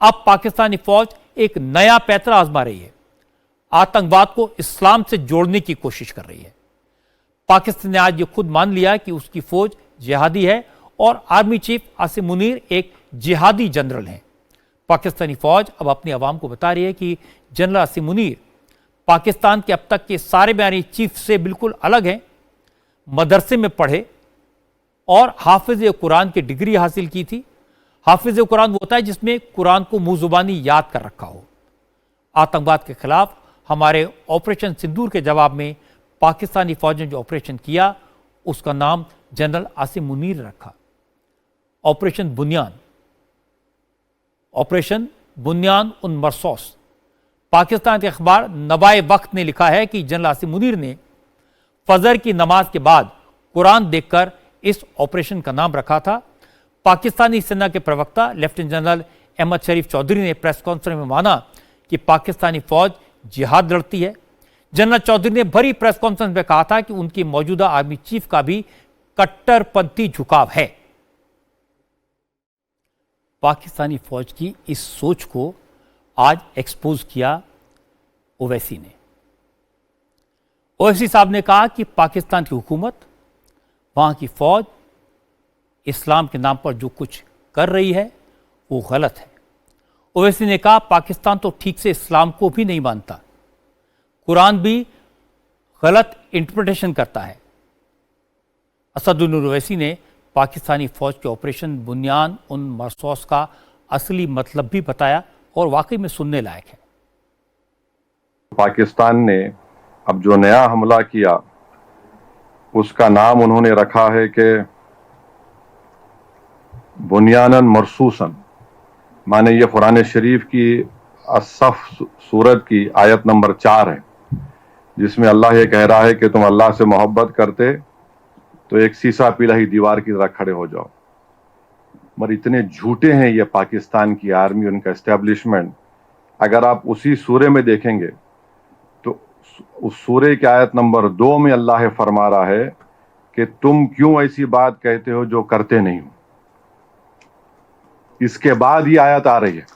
अब पाकिस्तानी फौज एक नया पैंतरा आजमा रही है, आतंकवाद को इस्लाम से जोड़ने की कोशिश कर रही है। पाकिस्तान ने आज ये खुद मान लिया कि उसकी फौज जिहादी है और आर्मी चीफ आसिम मुनीर एक जिहादी जनरल हैं। पाकिस्तानी फौज अब अपनी आवाम को बता रही है कि जनरल आसिम मुनीर पाकिस्तान के अब तक के सारे आर्मी चीफ से बिल्कुल अलग हैं, मदरसे में पढ़े और हाफिज कुरान की डिग्री हासिल की थी। हाफिज कुरान वो होता है जिसमें कुरान को मुंह जुबानी याद कर रखा हो। आतंकवाद के खिलाफ हमारे ऑपरेशन सिंदूर के जवाब में पाकिस्तानी फौज ने जो ऑपरेशन किया उसका नाम जनरल आसिम मुनीर रखा, ऑपरेशन बुनियान। ऑपरेशन बुनियान उन मरसोस। पाकिस्तान के अखबार नवाए वक्त ने लिखा है कि जनरल आसिम मुनीर ने फजर की नमाज के बाद कुरान देखकर इस ऑपरेशन का नाम रखा था। पाकिस्तानी सेना के प्रवक्ता लेफ्टिनेंट जनरल अहमद शरीफ चौधरी ने प्रेस कॉन्फ्रेंस में माना कि पाकिस्तानी फौज जिहाद लड़ती है। जनरल चौधरी ने भरी प्रेस कॉन्फ्रेंस में कहा था कि उनकी मौजूदा आर्मी चीफ का भी कट्टरपंथी झुकाव है। पाकिस्तानी फौज की इस सोच को आज एक्सपोज किया ओवैसी ने। ओवैसी साहब ने कहा कि पाकिस्तान की हुकूमत, वहां की फौज इस्लाम के नाम पर जो कुछ कर रही है वो गलत है। ओवैसी ने कहा पाकिस्तान तो ठीक से इस्लाम को भी नहीं मानता, कुरान भी गलत इंटरप्रिटेशन करता है। असदुद्दीन ओवैसी ने पाकिस्तानी फौज के ऑपरेशन बुनियान उन मरसोस का असली मतलब भी बताया और वाकई में सुनने लायक है। पाकिस्तान ने अब जो नया हमला किया उसका नाम उन्होंने रखा है कि बुनियानन मरसूसन, माने ये कुरान शरीफ की असफ सूरत की आयत नंबर 4 है, जिसमें अल्लाह ये कह रहा है कि तुम अल्लाह से मोहब्बत करते तो एक सीसा पिलाही दीवार की तरह खड़े हो जाओ। मगर इतने झूठे हैं ये पाकिस्तान की आर्मी, उनका एस्टेब्लिशमेंट। अगर आप उसी सूरे में देखेंगे तो उस सूरे की आयत नंबर 2 में अल्लाह फरमा रहा है कि तुम क्यों ऐसी बात कहते हो जो करते नहीं हो। इसके बाद ये आयत आ रही है।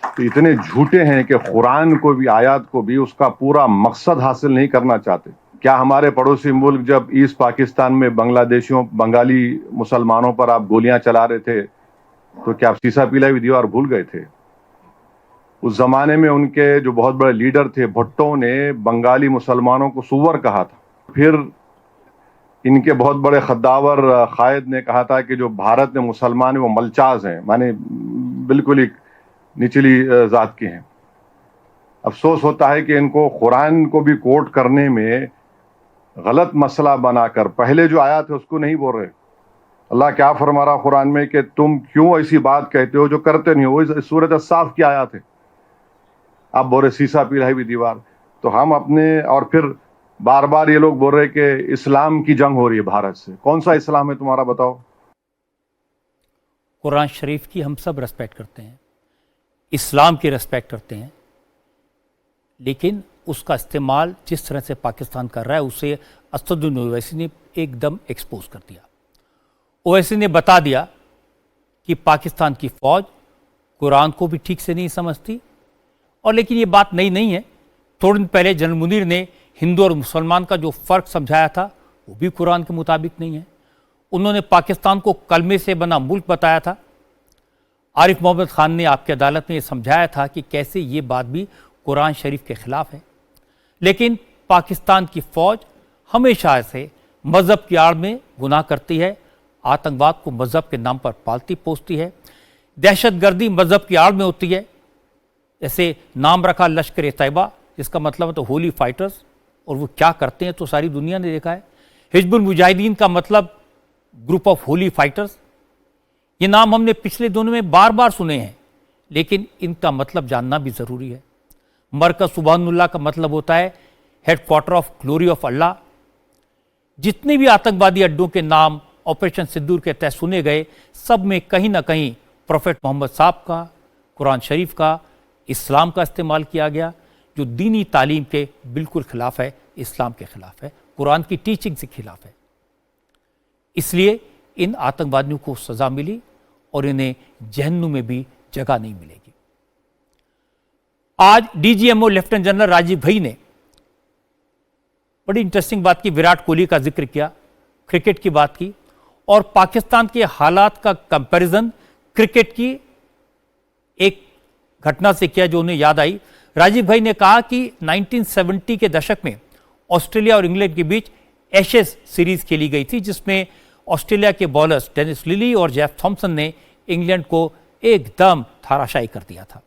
तो इतने झूठे हैं कि कुरान को भी, आयत को भी उसका पूरा मकसद हासिल नहीं करना चाहते। क्या हमारे पड़ोसी मुल्क जब ईस्ट पाकिस्तान में बांग्लादेशियों, बंगाली मुसलमानों पर आप गोलियां चला रहे थे तो क्या आप सीसा पिलाई दीवार भूल गए थे? उस जमाने में उनके जो बहुत बड़े लीडर थे, भुट्टो ने बंगाली मुसलमानों को सुअर कहा था। फिर इनके बहुत बड़े खद्दावर कायद ने कहा था कि जो भारत में मुसलमान है वो मलचाज हैं, माने बिल्कुल ही निचली जात के हैं। अफसोस होता है कि इनको कुरान को भी कोट करने में गलत मसला बनाकर पहले जो आया था उसको नहीं बोल रहे। अल्लाह क्या फरमा रहा कुरान में कि तुम क्यों ऐसी बात कहते हो जो करते नहीं हो। इस सूरत साफ की आयत है। आप बोल रहे सीसा पिलाई भी दीवार। तो हम अपने, और फिर बार बार ये लोग बोल रहे कि इस्लाम की जंग हो रही है भारत से। कौन सा इस्लाम है तुम्हारा, बताओ? कुरान शरीफ की हम सब रेस्पेक्ट करते हैं, इस्लाम की रेस्पेक्ट करते हैं, लेकिन उसका इस्तेमाल जिस तरह से पाकिस्तान कर रहा है उसे असदुद्दीन ओवैसी ने एकदम एक्सपोज कर दिया। ओवैसी ने बता दिया कि पाकिस्तान की फौज कुरान को भी ठीक से नहीं समझती। और लेकिन ये बात नई नहीं है। थोड़े दिन पहले जनरल मुनीर ने हिंदू और मुसलमान का जो फ़र्क समझाया था वो भी कुरान के मुताबिक नहीं है। उन्होंने पाकिस्तान को कलमे से बना मुल्क बताया था। आरिफ मोहम्मद खान ने आपकी अदालत में ये समझाया था कि कैसे ये बात भी कुरान शरीफ के ख़िलाफ़ है। लेकिन पाकिस्तान की फ़ौज हमेशा से मज़हब की आड़ में गुनाह करती है, आतंकवाद को मज़हब के नाम पर पालती पोसती है, दहशतगर्दी मज़हब की आड़ में होती है। जैसे नाम रखा लश्कर ए तैयबा, जिसका मतलब है तो होली फाइटर्स, और वो क्या करते हैं तो सारी दुनिया ने देखा है। हिजबुल मुजाहिदीन का मतलब ग्रुप ऑफ होली फाइटर्स। ये नाम हमने पिछले दिनों में बार बार सुने हैं, लेकिन इनका मतलब जानना भी ज़रूरी है। मरकज़ सुबहानुल्लाह का मतलब होता है हेडक्वार्टर ऑफ ग्लोरी ऑफ अल्लाह। जितने भी आतंकवादी अड्डों के नाम ऑपरेशन सिंदूर के तहत सुने गए, सब में कहीं ना कहीं प्रोफेट मोहम्मद साहब का, कुरान शरीफ का, इस्लाम का इस्तेमाल किया गया, जो दीनी तालीम के बिल्कुल खिलाफ है, इस्लाम के खिलाफ है, कुरान की टीचिंग से खिलाफ है। इसलिए इन आतंकवादियों को सज़ा मिली और इन्हें जहन्नुम में भी जगह नहीं मिलेगी। आज डीजीएमओ लेफ्टिनेंट जनरल राजीव भाई ने बड़ी इंटरेस्टिंग बात की, विराट कोहली का जिक्र किया, क्रिकेट की बात की और पाकिस्तान के हालात का कंपैरिजन क्रिकेट की एक घटना से किया जो उन्हें याद आई। राजीव भाई ने कहा कि 1970 के दशक में ऑस्ट्रेलिया और इंग्लैंड के बीच एशेज सीरीज खेली गई थी, जिसमें ऑस्ट्रेलिया के बॉलर्स डेनिस लिली और जेफ थॉम्सन ने इंग्लैंड को एकदम धराशायी कर दिया था।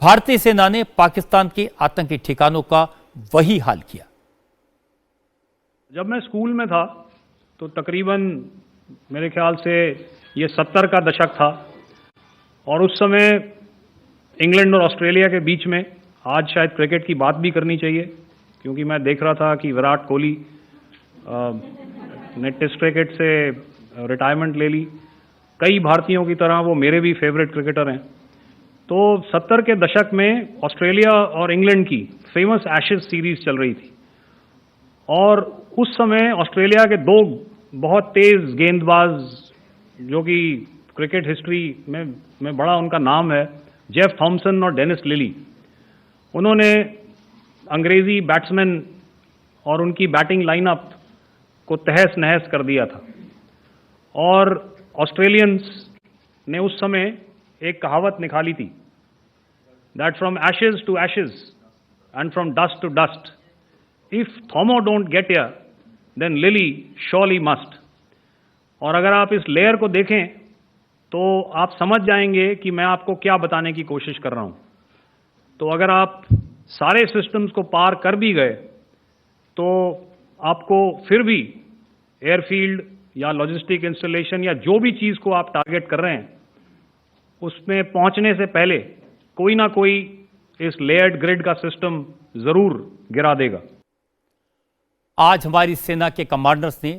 भारतीय सेना ने पाकिस्तान के आतंकी ठिकानों का वही हाल किया। जब मैं स्कूल में था तो तकरीबन मेरे ख्याल से ये 70 का दशक था और उस समय इंग्लैंड और ऑस्ट्रेलिया के बीच में, आज शायद क्रिकेट की बात भी करनी चाहिए क्योंकि मैं देख रहा था कि विराट कोहली ने टेस्ट क्रिकेट से रिटायरमेंट ले ली। कई भारतीयों की तरह वो मेरे भी फेवरेट क्रिकेटर हैं। तो 70 के दशक में ऑस्ट्रेलिया और इंग्लैंड की फेमस एशेज सीरीज चल रही थी और उस समय ऑस्ट्रेलिया के दो बहुत तेज गेंदबाज जो कि क्रिकेट हिस्ट्री में बड़ा उनका नाम है, जेफ थॉम्सन और डेनिस लिली, उन्होंने अंग्रेजी बैट्समैन और उनकी बैटिंग लाइनअप को तहस नहस कर दिया था। और ऑस्ट्रेलियंस ने उस समय एक कहावत निकाली थी, that from ashes to ashes and from dust to dust, if Thommo don't get here then Lillee surely must. और अगर आप इस लेयर को देखें तो आप समझ जाएंगे कि मैं आपको क्या बताने की कोशिश कर रहा हूं। तो अगर आप सारे सिस्टम्स को पार कर भी गए तो आपको फिर भी एयरफील्ड या लॉजिस्टिक इंस्टॉलेशन या जो भी चीज को आप टारगेट कर रहे हैं उसमें पहुंचने से पहले कोई ना कोई इस लेयर्ड ग्रिड का सिस्टम जरूर गिरा देगा। आज हमारी सेना के कमांडर्स ने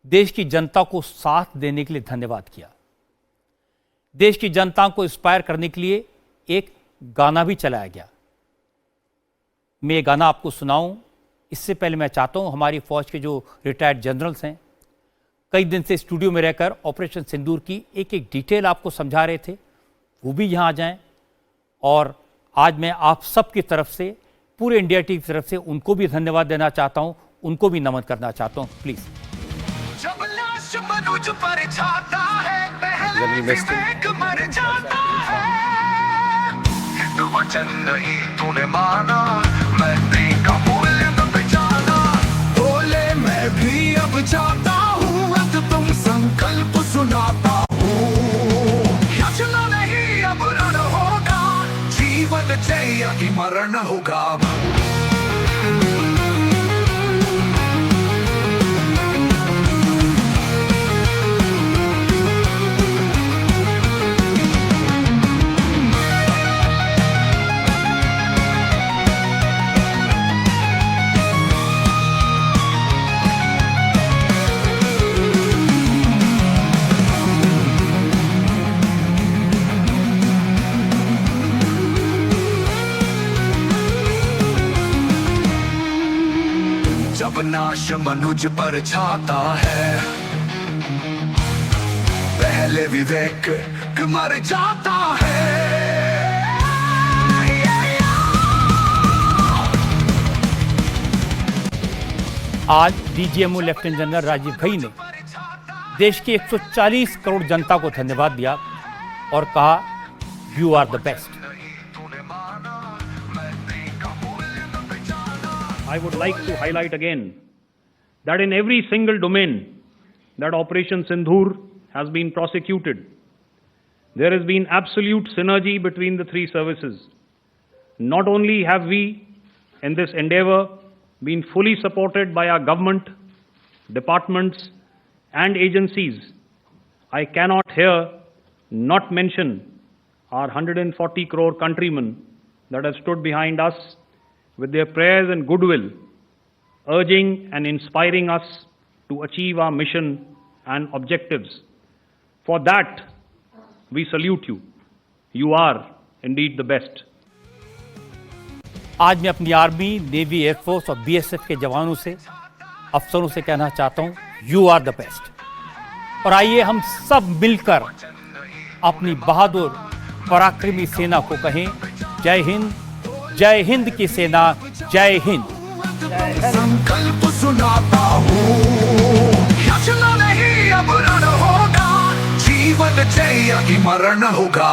देश की जनता को साथ देने के लिए धन्यवाद किया। देश की जनता को इंस्पायर करने के लिए एक गाना भी चलाया गया। मैं ये गाना आपको सुनाऊं इससे पहले मैं चाहता हूं हमारी फौज के जो रिटायर्ड जनरल्स हैं, कई दिन से स्टूडियो में रहकर ऑपरेशन सिंदूर की एक एक डिटेल आपको समझा रहे थे, वो भी यहां आ जाएं। और आज मैं आप सब की तरफ से, पूरे इंडिया टीम की तरफ से उनको भी धन्यवाद देना चाहता हूं, उनको भी नमन करना चाहता हूं। प्लीज। जब लाश मनुज पर जाता है पहले विवेक मर जाता है, तो वचन नहीं तूने माना, मैं का मूल्य न पहचाना, बोले मैं भी अब जाता हूँ, अब तुम संकल्प सुनाता हूँ, याचना नहीं अब रण होगा, जीवन जय की मरण होगा। जब नाश मनुज पर छाता है पहले विवेक मर जाता है। आज डीजीएमओ लेफ्टिनेंट जनरल राजीव भाई ने देश की 140 करोड़ जनता को धन्यवाद दिया और कहा, you are the best. I would like to highlight again that in every single domain that Operation Sindhur has been prosecuted, there has been absolute synergy between the three services. Not only have we, in this endeavor, been fully supported by our government, departments, and agencies, I cannot here not mention our 140 crore countrymen that have stood behind us with their prayers and goodwill, urging and inspiring us to achieve our mission and objectives. For that, we salute you. You are indeed the best. आज मैं अपनी army, navy, air force और BSF के जवानों से, अफसरों से कहना चाहता हूं, यू आर द बेस्ट। और आइए हम सब मिलकर अपनी बहादुर पराक्रमी सेना को कहें, जय हिंद की सेना, जय हिंद। संकल्प सुनाता हूँ, याचना नहीं अब रण होगा, जीवन जय की मरण होगा।